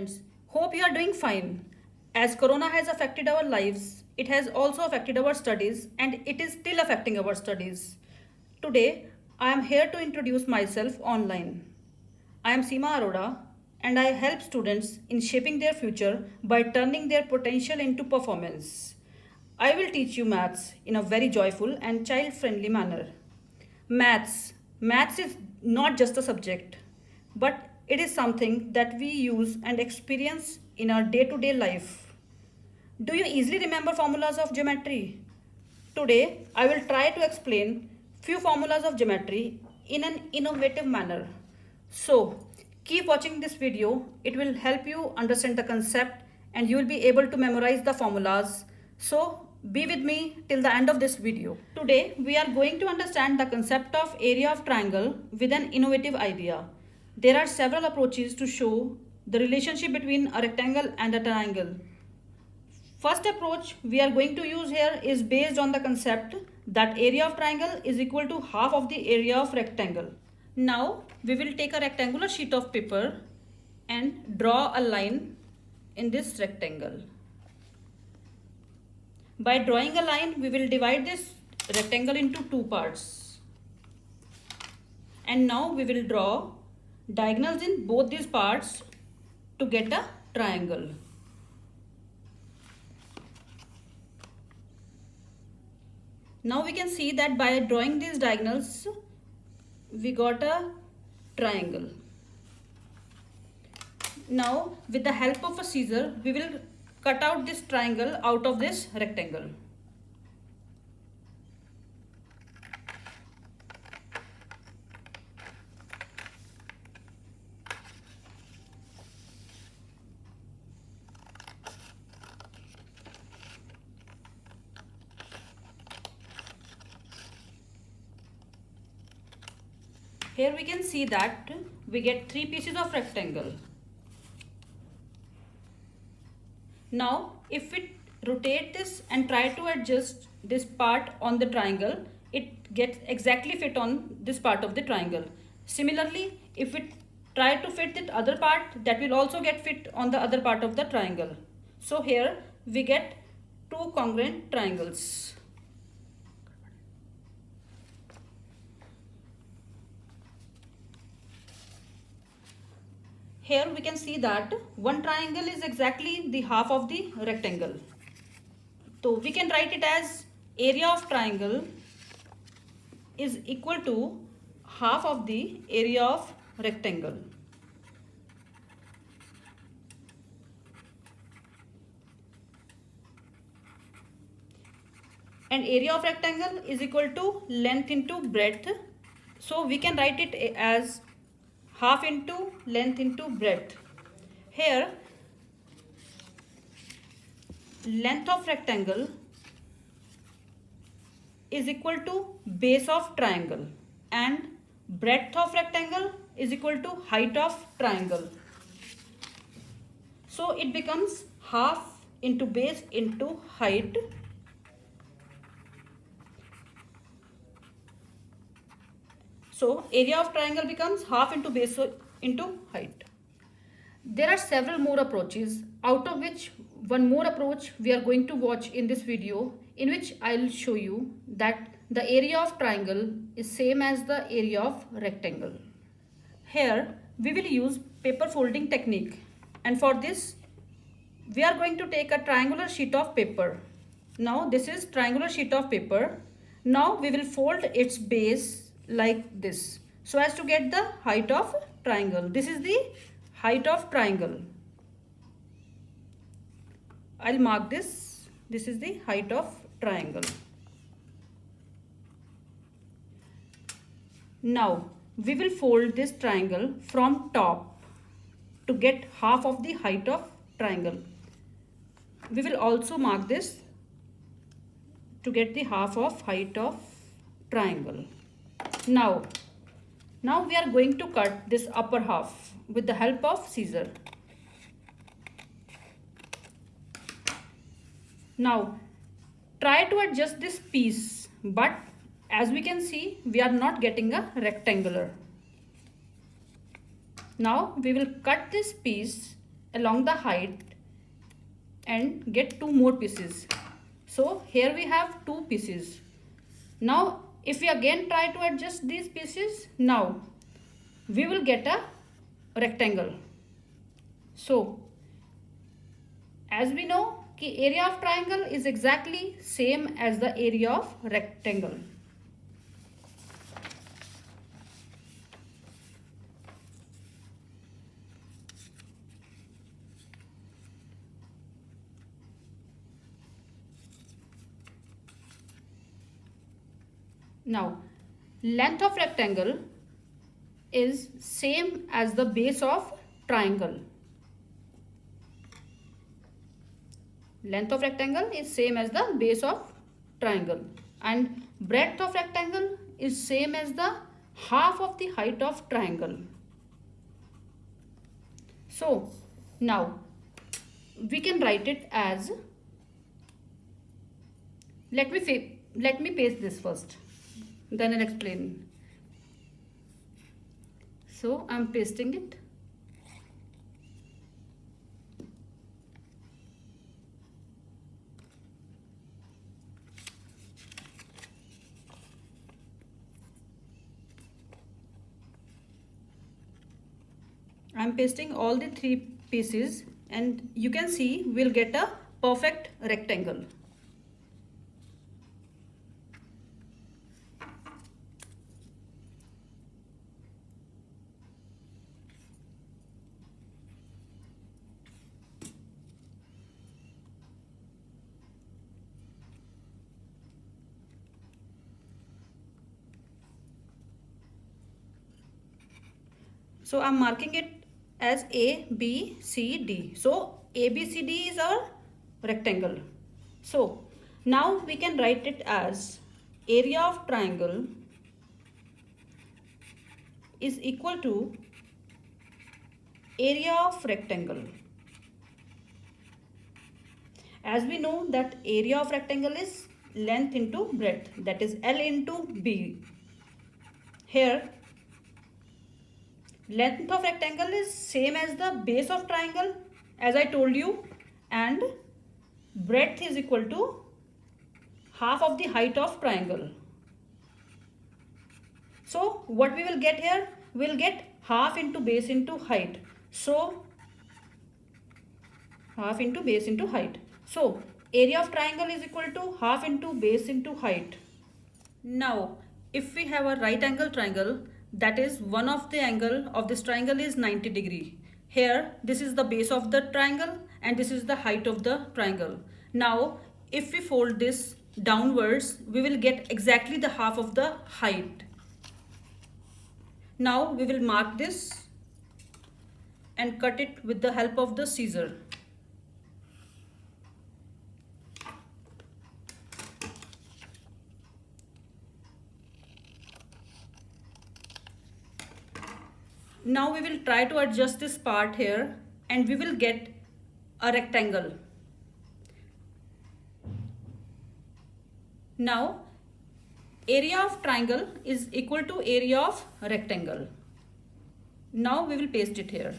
students. Hope you are doing fine. As Corona has affected our lives, it has also affected our studies and it is still affecting our studies. Today, I am here to introduce myself online. I am Seema Arora and I help students in shaping their future by turning their potential into performance. I will teach you maths in a very joyful and child-friendly manner. Maths. Maths is not just a subject, but it is something that we use and experience in our day to day life. Do you easily remember formulas of geometry? Today, I will try to explain few formulas of geometry in an innovative manner. So, keep watching this video. It will help you understand the concept and you will be able to memorize the formulas. So, be with me till the end of this video. Today, we are going to understand the concept of area of triangle with an innovative idea. There are several approaches to show the relationship between a rectangle and a triangle. First approach we are going to use here is based on the concept that area of triangle is equal to half of the area of rectangle. Now we will take a rectangular sheet of paper and draw a line in this rectangle. By drawing a line, we will divide this rectangle into two parts. And now we will draw diagonals in both these parts to get a triangle. Now we can see that by drawing these diagonals, we got a triangle. Now with the help of a scissor, we will cut out this triangle out of this rectangle. Here we can see that we get three pieces of rectangle. Now if we rotate this and try to adjust this part on the triangle, it gets exactly fit on this part of the triangle. Similarly, if we try to fit the other part, that will also get fit on the other part of the triangle. So here we get two congruent triangles. Here we can see that one triangle is exactly the half of the rectangle. So we can write it as area of triangle is equal to half of the area of rectangle. And area of rectangle is equal to length into breadth. So we can write it as half into length into breadth. Here length of rectangle is equal to base of triangle and breadth of rectangle is equal to height of triangle. So it becomes half into base into height. So area of triangle becomes half into base into height. There are several more approaches, out of which one more approach we are going to watch in this video, in which I will show you that the area of triangle is same as the area of rectangle. Here we will use paper folding technique, and for this we are going to take a triangular sheet of paper. Now this is triangular sheet of paper. Now we will fold its base like this so as to get the height of triangle. This is the height of triangle. I'll mark this. This is the height of triangle. Now we will fold this triangle from top to get half of the height of triangle. We will also mark this to get the half of height of triangle. Now we are going to cut this upper half with the help of scissor. Now try to adjust this piece, but as we can see, we are not getting a rectangular. Now we will cut this piece along the height and get two more pieces. So here we have two pieces. Now if we again try to adjust these pieces, now we will get a rectangle. So as we know, the area of triangle is exactly same as the area of rectangle. Now, length of rectangle is same as the base of triangle. Length of rectangle is same as the base of triangle, and breadth of rectangle is same as the half of the height of triangle. So now we can write it as, let me paste this first, then I'll explain. So I'm pasting it. I'm pasting all the three pieces, and you can see we'll get a perfect rectangle. So I'm marking it as A, B, C, D. So A, B, C, D is our rectangle. So now we can write it as area of triangle is equal to area of rectangle. As we know that area of rectangle is length into breadth, that is L into B. Here length of rectangle is same as the base of triangle, as I told you, and breadth is equal to half of the height of triangle. So what we will get here, we'll get half into base into height. So half into base into height. So area of triangle is equal to half into base into height. Now if we have a right angle triangle, that is one of the angle of this triangle is 90 degree. Here this is the base of the triangle and this is the height of the triangle. Now if we fold this downwards, we will get exactly the half of the height. Now we will mark this and cut it with the help of the scissor. Now we will try to adjust this part here and we will get a rectangle. Now area of triangle is equal to area of rectangle. Now we will paste it here.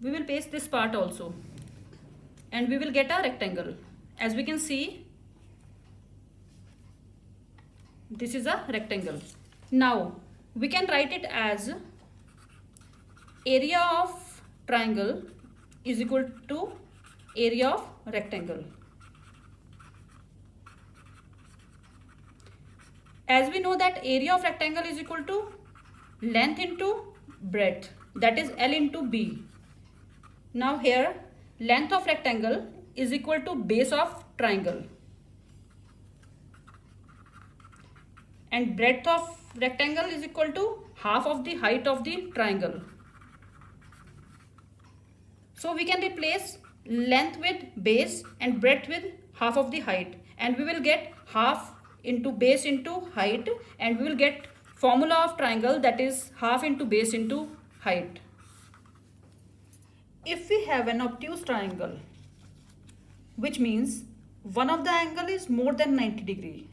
We will paste this part also and we will get a rectangle. As we can see, this is a rectangle. Now we can write it as area of triangle is equal to area of rectangle. As we know that area of rectangle is equal to length into breadth, that is L into B. Now here length of rectangle is equal to base of triangle and breadth of rectangle is equal to half of the height of the triangle. So we can replace length with base and breadth with half of the height, and we will get half into base into height, and we will get formula of triangle, that is half into base into height. If we have an obtuse triangle, which means one of the angle is more than 90 degree.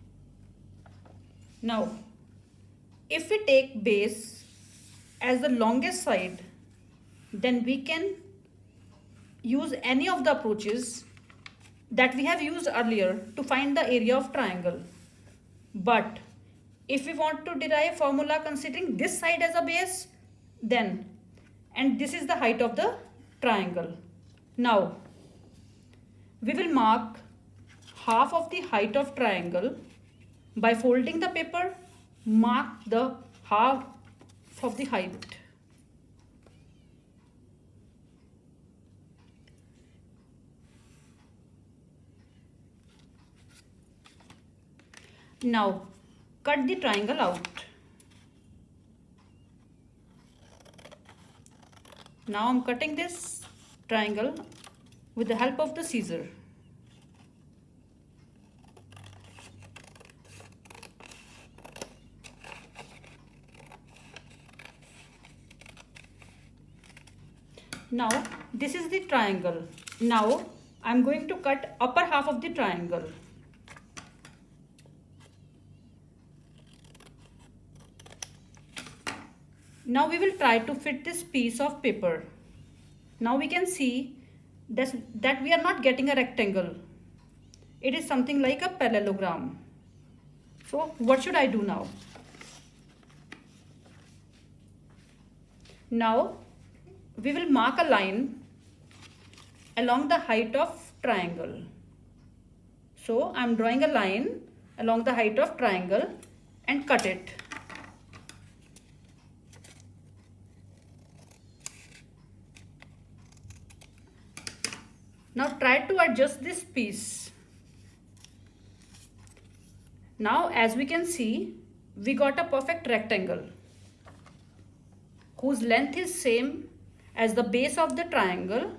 Now, if we take base as the longest side, then we can use any of the approaches that we have used earlier to find the area of triangle. But if we want to derive formula considering this side as a base, then, and this is the height of the triangle. Now, we will mark half of the height of triangle by folding the paper, mark the half of the height. Now, cut the triangle out. Now I'm cutting this triangle with the help of the scissor. Now this is the triangle. Now I'm going to cut upper half of the triangle. Now we will try to fit this piece of paper. Now we can see that we are not getting a rectangle. It is something like a parallelogram. So what should I do now? Now we will mark a line along the height of triangle. So I am drawing a line along the height of triangle and cut it. Now try to adjust this piece. Now as we can see, we got a perfect rectangle whose length is same as the base of the triangle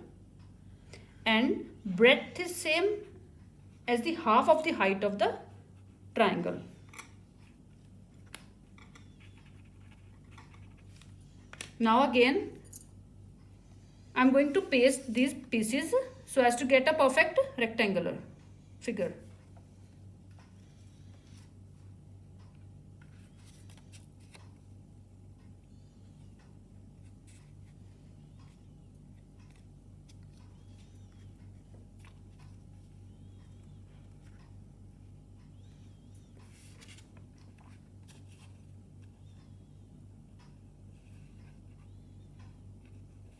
and breadth is same as the half of the height of the triangle. Now again, I am going to paste these pieces so as to get a perfect rectangular figure.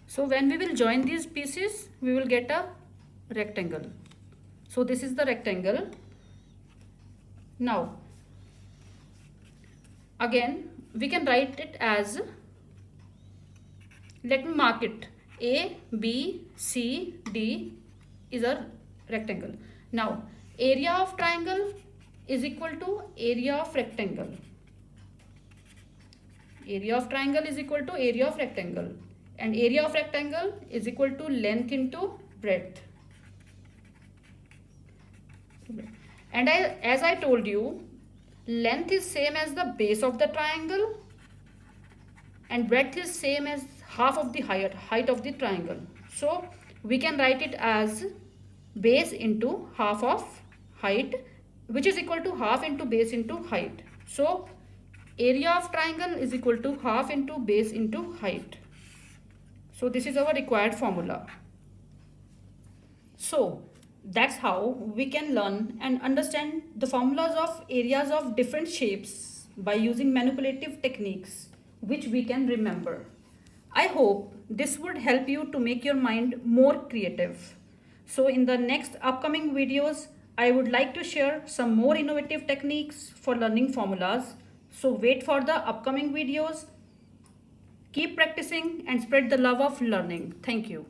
So when we will join these pieces, we will get a rectangle. So this is the rectangle. Now, again, we can write it as, let me mark it, A, B, C, D is a rectangle. Now, area of triangle is equal to area of rectangle. Area of triangle is equal to area of rectangle. And area of rectangle is equal to length into breadth. And as I told you, length is same as the base of the triangle and breadth is same as half of the height of the triangle. So we can write it as base into half of height, which is equal to half into base into height. So area of triangle is equal to half into base into height. So this is our required formula. So that's how we can learn and understand the formulas of areas of different shapes by using manipulative techniques which we can remember. I hope this would help you to make your mind more creative. So in the next upcoming videos, I would like to share some more innovative techniques for learning formulas. So wait for the upcoming videos. Keep practicing and spread the love of learning. Thank you.